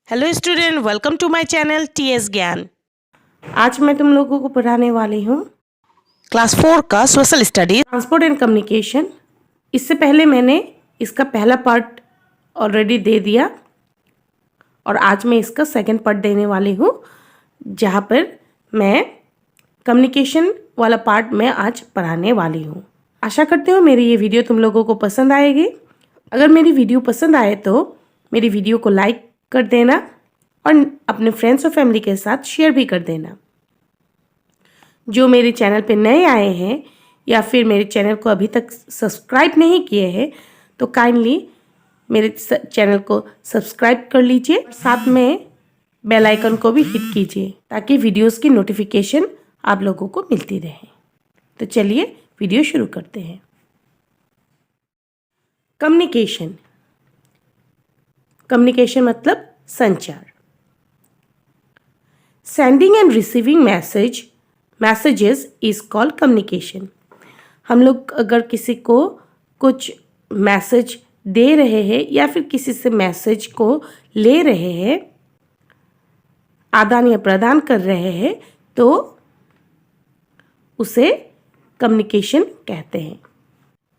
Hello student, welcome to my channel TS Gyan. आज मैं तुम लोगों को पढ़ाने वाली हूँ क्लास 4 का social studies transport and communication. इससे पहले मैंने इसका पहला पार्ट ऑलरेडी दे दिया और आज मैं इसका सेकंड पार्ट देने वाली हूँ, जहाँ पर मैं कम्युनिकेशन वाला पार्ट मैं आज पढ़ाने वाली हूँ। आशा करती हूँ मेरी ये वीडियो तुम लोगों को पसंद आएगी। अगर मेरी वीडियो पसंद आए तो मेरी वीडियो को लाइक कर देना और अपने फ्रेंड्स और फैमिली के साथ शेयर भी कर देना। जो मेरे चैनल पे नए आए हैं या फिर मेरे चैनल को अभी तक सब्सक्राइब नहीं किए हैं तो काइंडली मेरे चैनल को सब्सक्राइब कर लीजिए, साथ में बेल आइकन को भी हिट कीजिए ताकि वीडियोस की नोटिफिकेशन आप लोगों को मिलती रहे। तो चलिए वीडियो शुरू करते हैं। कम्युनिकेशन। कम्युनिकेशन मतलब संचार। Sending end receiving messages is called communication. हम लोग अगर किसी को कुछ मैसेज दे रहे हैं या फिर किसी से मैसेज को ले रहे हैं, आदान या प्रदान कर रहे हैं, तो उसे कम्युनिकेशन कहते हैं।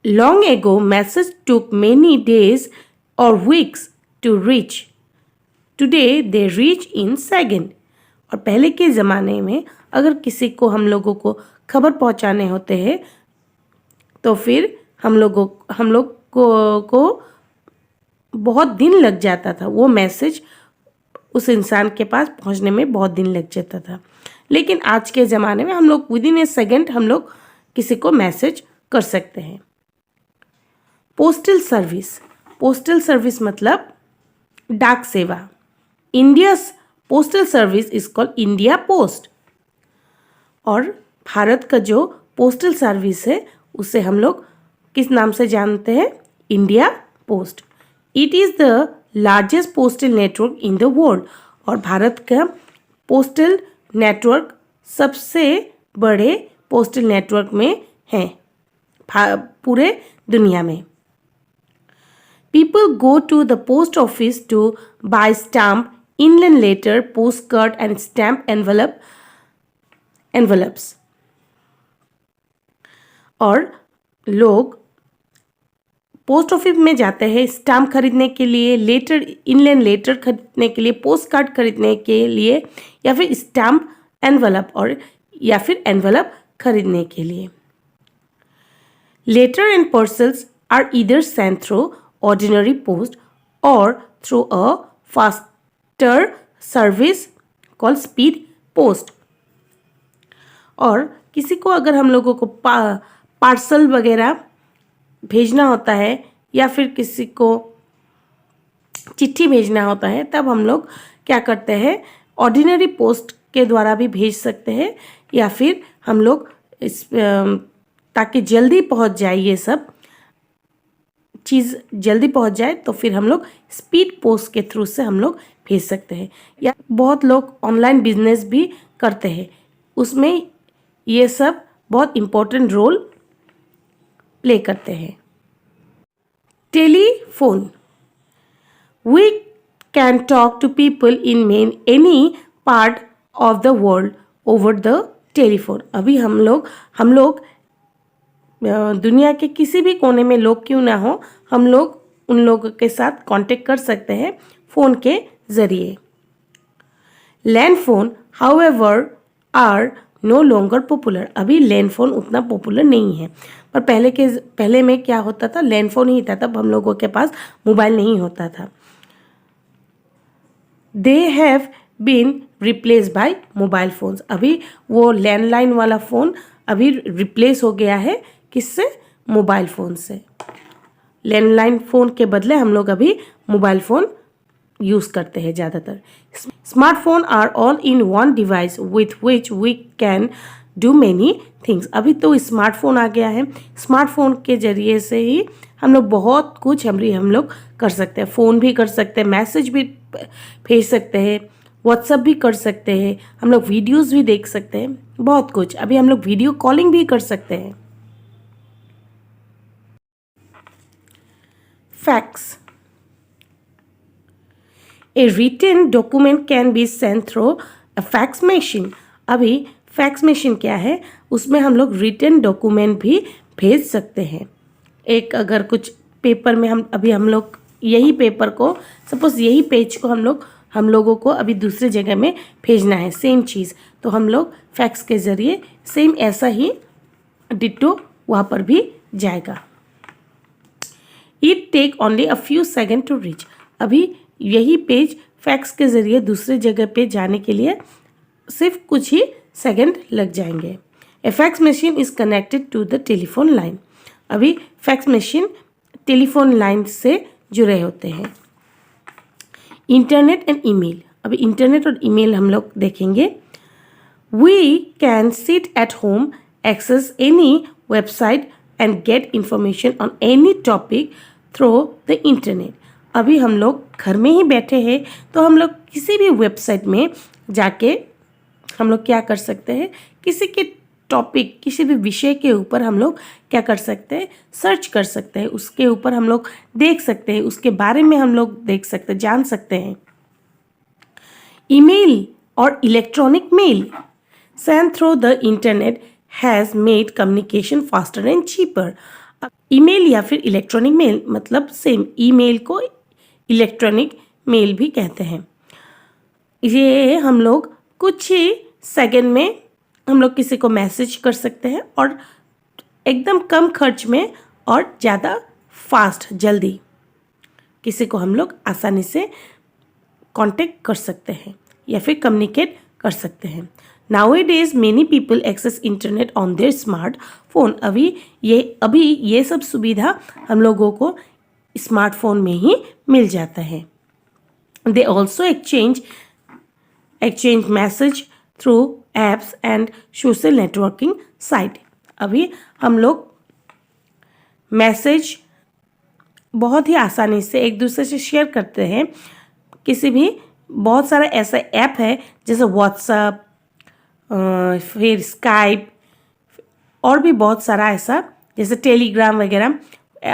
Long ago message took many days और weeks to reach, today they reach in second. और पहले के ज़माने में अगर किसी को हम लोगों को खबर पहुंचाने होते हैं तो फिर हम लोग को बहुत दिन लग जाता था। वो मैसेज उस इंसान के पास पहुंचने में बहुत दिन लग जाता था, लेकिन आज के ज़माने में हम लोग विदिन ए सेकेंड हम लोग किसी को मैसेज कर सकते हैं। Postal service. पोस्टल सर्विस मतलब डाक सेवा। India's postal service is called India post. और भारत का जो पोस्टल सर्विस है उसे हम लोग किस नाम से जानते हैं? India post. It is the largest postal network in the world. और भारत का पोस्टल नेटवर्क सबसे बड़े पोस्टल नेटवर्क में है पूरे दुनिया में। People go to the post office to buy stamp, inland letter, postcard and stamp envelopes. और लोग पोस्ट ऑफिस में जाते हैं स्टैम्प खरीदने के लिए, लेटर, इनलैंड लेटर खरीदने के लिए, पोस्ट कार्ड खरीदने के लिए, या फिर स्टैम्प एनवलप और या फिर एनवलप खरीदने के लिए। Letter and parcels are either sent through ordinary post or through a faster service called speed post। और किसी को अगर हम लोगों को पार्सल वगैरह भेजना होता है या फिर किसी को चिट्ठी भेजना होता है तब हम लोग क्या करते हैं? ऑर्डिनरी पोस्ट के द्वारा भी भेज सकते हैं, या फिर हम लोग ताकि जल्दी पहुंच जाए, ये सब चीज़ जल्दी पहुंच जाए तो फिर हम लोग स्पीड पोस्ट के थ्रू से हम लोग भेज सकते हैं। या बहुत लोग ऑनलाइन बिजनेस भी करते हैं, उसमें ये सब बहुत इम्पोर्टेंट रोल प्ले करते हैं। Telephone. We can talk to people in any part of the world over the telephone. अभी हम लोग दुनिया के किसी भी कोने में लोग क्यों ना हो, हम लोग उन लोगों के साथ कांटेक्ट कर सकते हैं फ़ोन के ज़रिए। Land phone however are no longer popular. अभी लैंड फोन उतना पॉपुलर नहीं है, पर पहले में क्या होता था? लैंड फोन ही था, तब हम लोगों के पास मोबाइल नहीं होता था। They have been replace by mobile phones. अभी वो लैंडलाइन वाला फ़ोन अभी रिप्लेस हो गया है किससे? मोबाइल फ़ोन से। लैंडलाइन फ़ोन के बदले हम लोग अभी मोबाइल फ़ोन यूज़ करते हैं ज़्यादातर। Smartphone are all in one device with which we can do many things. अभी तो स्मार्टफोन आ गया है, स्मार्टफोन के ज़रिए से ही हम लोग बहुत कुछ हम लोग कर सकते हैं। फ़ोन भी कर सकते हैं, मैसेज भी भेज सकते हैं, व्हाट्सएप भी कर सकते हैं, हम लोग वीडियोज़ भी देख सकते हैं, बहुत कुछ। अभी हम लोग वीडियो कॉलिंग भी कर सकते हैं। Fax. A written document can be send through a fax machine. अभी फैक्स मशीन क्या है, उसमें हम लोग रिटन डॉक्यूमेंट भी भेज सकते हैं। एक अगर कुछ पेपर में हम लोग यही पेपर को, सपोज यही पेज को हम लोगों को अभी दूसरी जगह में भेजना है, सेम चीज़, तो हम लोग फैक्स के ज़रिए सेम ऐसा ही डिट्टो वहाँ पर भी जाएगा। It take only a few second to reach. अभी यही पेज फैक्स के ज़रिए दूसरी जगह पे जाने के लिए सिर्फ कुछ ही सेकंड लग जाएंगे। A fax machine is connected to the telephone line. अभी फैक्स मशीन टेलीफोन लाइन से जुड़े होते हैं। Internet and email. अभी इंटरनेट और ईमेल हम लोग देखेंगे। We can sit at home, access any website and get information on any topic through the internet. अभी हम लोग घर में ही बैठे हैं, तो हम लोग किसी भी वेबसाइट में जाके हम लोग क्या कर सकते हैं, किसी के टॉपिक, किसी भी विषय के ऊपर हम लोग क्या कर सकते हैं, सर्च कर सकते हैं, उसके ऊपर हम लोग देख सकते हैं, उसके बारे में हम लोग देख सकते हैं, जान सकते हैं। ईमेल और electronic mail send through the internet has made communication faster and cheaper. Email या फिर इलेक्ट्रॉनिक मेल मतलब सेम, ईमेल को इलेक्ट्रॉनिक मेल भी कहते हैं। ये हम लोग कुछ ही सेकंड में हम लोग किसी को मैसेज कर सकते हैं और एकदम कम खर्च में और ज़्यादा फास्ट, जल्दी किसी को हम लोग आसानी से कांटेक्ट कर सकते हैं या फिर कम्युनिकेट कर सकते हैं। Nowadays many people access internet on their smartphone। अभी ये सब सुविधा हम लोगों को स्मार्टफोन में ही मिल जाता है। They also exchange message through apps and social networking site। अभी हम लोग मैसेज बहुत ही आसानी से एक दूसरे से शेयर करते हैं। किसी भी बहुत सारा ऐसा ऐप है जैसे व्हाट्सएप, फिर स्काइप और भी बहुत सारा ऐसा, जैसे टेलीग्राम वगैरह,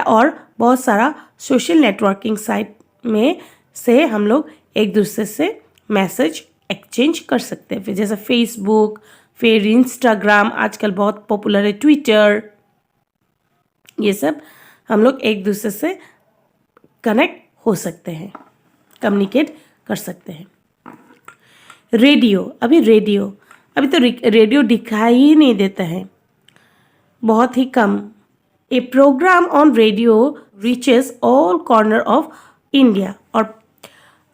और बहुत सारा सोशल नेटवर्किंग साइट में से हम लोग एक दूसरे से मैसेज एक्सचेंज कर सकते हैं। फिर जैसे फेसबुक, फिर इंस्टाग्राम आजकल बहुत पॉपुलर है, ट्विटर, ये सब हम लोग एक दूसरे से कनेक्ट हो सकते हैं, कम्युनिकेट कर सकते हैं। रेडियो। अभी तो रेडियो दिखाई ही नहीं देता है, बहुत ही कम। A program on radio reaches all corner of India. और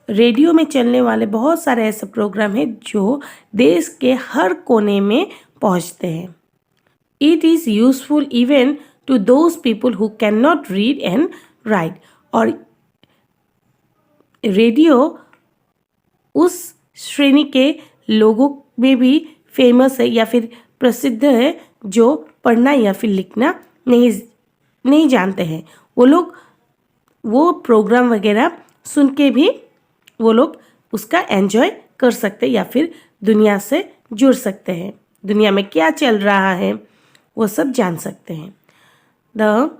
रेडियो में चलने वाले बहुत सारे ऐसे प्रोग्राम हैं जो देश के हर कोने में पहुंचते हैं। It is useful even to those people who can not read and write. और रेडियो उस श्रेणी के लोगों में भी फेमस है या फिर प्रसिद्ध है जो पढ़ना या फिर लिखना नहीं जानते हैं। वो लोग वो प्रोग्राम वगैरह सुन के भी वो लोग उसका एंजॉय कर सकते हैं या फिर दुनिया से जुड़ सकते हैं, दुनिया में क्या चल रहा है वो सब जान सकते हैं। The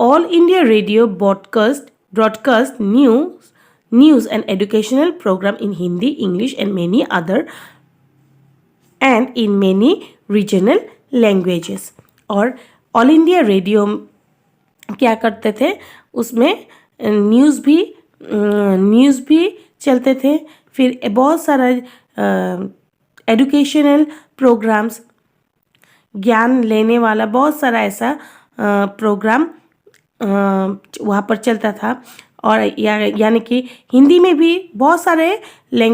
all India radio broadcast news and educational program in Hindi, English and many other and in many regional languages। और ऑल इंडिया रेडियो क्या करते थे, उसमें न्यूज़ भी चलते थे, फिर बहुत सारा एजुकेशनल प्रोग्राम्स, ज्ञान लेने वाला बहुत सारा ऐसा प्रोग्राम वहाँ पर चलता था। और यानी कि हिंदी में भी बहुत सारे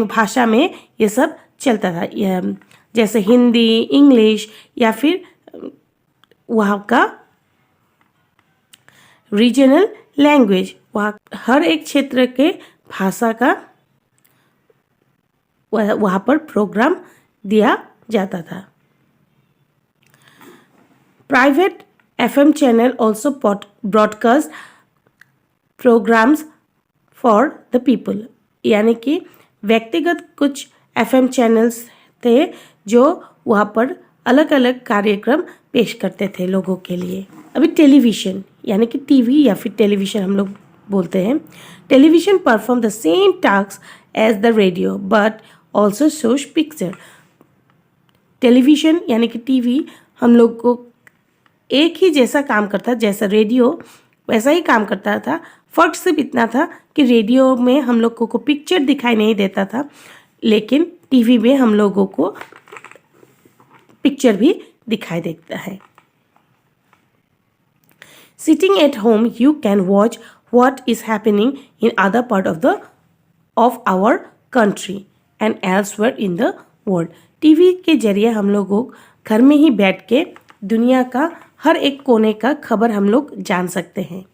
भाषा में ये सब चलता था, जैसे हिंदी, इंग्लिश या फिर वहाँ का रीजनल लैंग्वेज, वहाँ हर एक क्षेत्र के भाषा का वहाँ पर प्रोग्राम दिया जाता था। Private FM channel also broadcast programs for the people. यानी कि व्यक्तिगत कुछ FM चैनल्स थे जो वहाँ पर अलग अलग कार्यक्रम पेश करते थे लोगों के लिए। अभी टेलीविज़न यानी कि टीवी या फिर टेलीविज़न हम लोग बोलते हैं। Television perform the same task as the radio but also shows picture. Television यानी कि टीवी हम लोग को एक ही जैसा काम करता, जैसा रेडियो वैसा ही काम करता था। फ़र्क सिर्फ इतना था कि रेडियो में हम लोगों को पिक्चर दिखाई नहीं देता था, लेकिन टीवी में हम लोगों को पिक्चर भी दिखाई देता है। Sitting at home, you can watch what is happening in other part of our country and elsewhere in the world. TV के जरिए हम लोगों घर में ही बैठ के दुनिया का हर एक कोने का खबर हम लोग जान सकते हैं।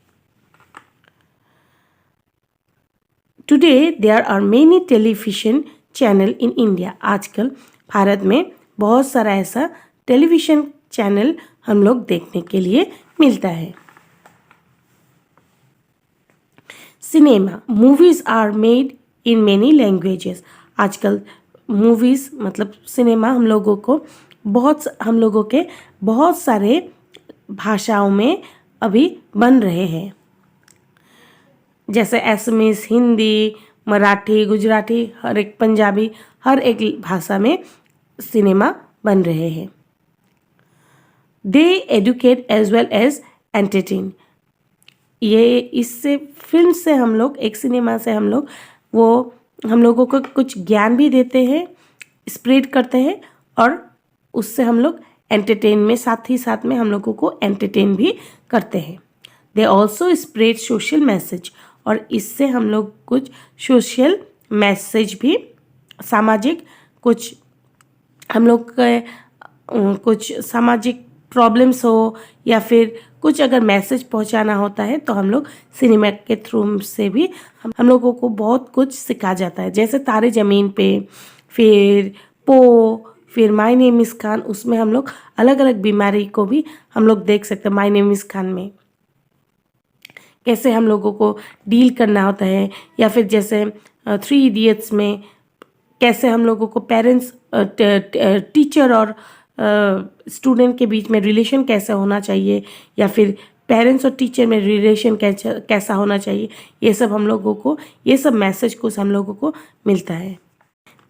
Today there are many television channel in India. आजकल भारत में बहुत सारा ऐसा टेलीविज़न चैनल हम लोग देखने के लिए मिलता है। Cinema, movies are made in many languages. आजकल मूवीज़ मतलब सिनेमा हम लोगों के बहुत सारे भाषाओं में अभी बन रहे हैं, जैसे असमीज़, हिंदी, मराठी, गुजराती, हर एक पंजाबी, हर एक भाषा में सिनेमा बन रहे हैं। They educate as well as entertain. ये इससे फिल्म से हम लोग एक सिनेमा से हम लोगों को कुछ ज्ञान भी देते हैं, स्प्रेड करते हैं, और उससे हम लोग एंटरटेन में साथ ही साथ में हम लोगों को एंटरटेन भी करते हैं। They also spread social message, और इससे हम लोग कुछ सोशल मैसेज भी, सामाजिक कुछ हम लोग के कुछ सामाजिक प्रॉब्लम्स हो या फिर कुछ अगर मैसेज पहुंचाना होता है तो हम लोग सिनेमा के थ्रू से भी हम लोगों को बहुत कुछ सिखा जाता है। जैसे तारे ज़मीन पे, फिर माय नेम इज़ खान, उसमें हम लोग अलग अलग बीमारी को भी हम लोग देख सकते हैं। माय नेम इज़ खान में कैसे हम लोगों को डील करना होता है, या फिर जैसे 3 इडियट्स में कैसे हम लोगों को पेरेंट्स, टीचर और स्टूडेंट के बीच में रिलेशन कैसे होना चाहिए, या फिर पेरेंट्स और टीचर में रिलेशन कैसा होना चाहिए, ये सब हम लोगों को, ये सब मैसेज कुछ हम लोगों को मिलता है।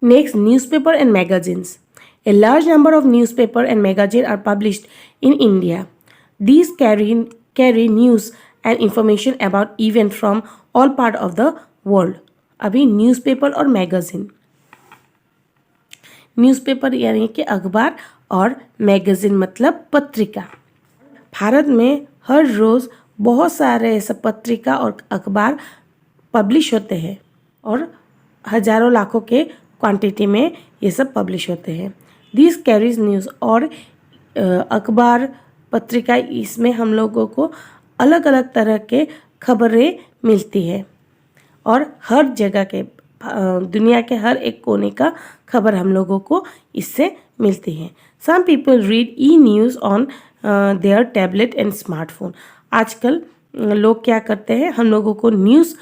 Next, newspaper and magazines. A large number of newspaper and magazine are published in India. These carry news and information about event from all part of the world. अभी न्यूज़पेपर और मैगजीन, न्यूज़पेपर यानी कि अखबार और magazine मतलब पत्रिका। भारत में हर रोज़ बहुत सारे ऐसे पत्रिका और अखबार पब्लिश होते हैं, और हज़ारों लाखों के क्वांटिटी में ये सब पब्लिश होते हैं। दिस कैरीज न्यूज़, और अखबार पत्रिका, इसमें हम लोगों को अलग अलग तरह के खबरें मिलती है, और हर जगह के दुनिया के हर एक कोने का खबर हम लोगों को इससे मिलती है। Some people read e news on their tablet and smartphone. आजकल लोग क्या करते हैं, हम लोगों को न्यूज़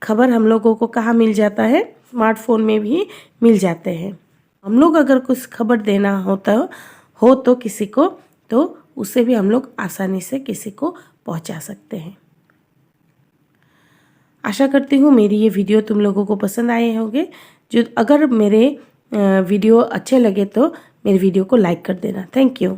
खबर हम लोगों को कहाँ मिल जाता है, स्मार्टफोन में भी मिल जाते हैं। हम लोग अगर कुछ खबर देना हो तो किसी को, तो उसे भी हम लोग आसानी से किसी को पहुंचा सकते हैं। आशा करती हूँ मेरी ये वीडियो तुम लोगों को पसंद आए होंगे। जो अगर मेरे वीडियो अच्छे लगे तो मेरे वीडियो को लाइक कर देना। Thank you.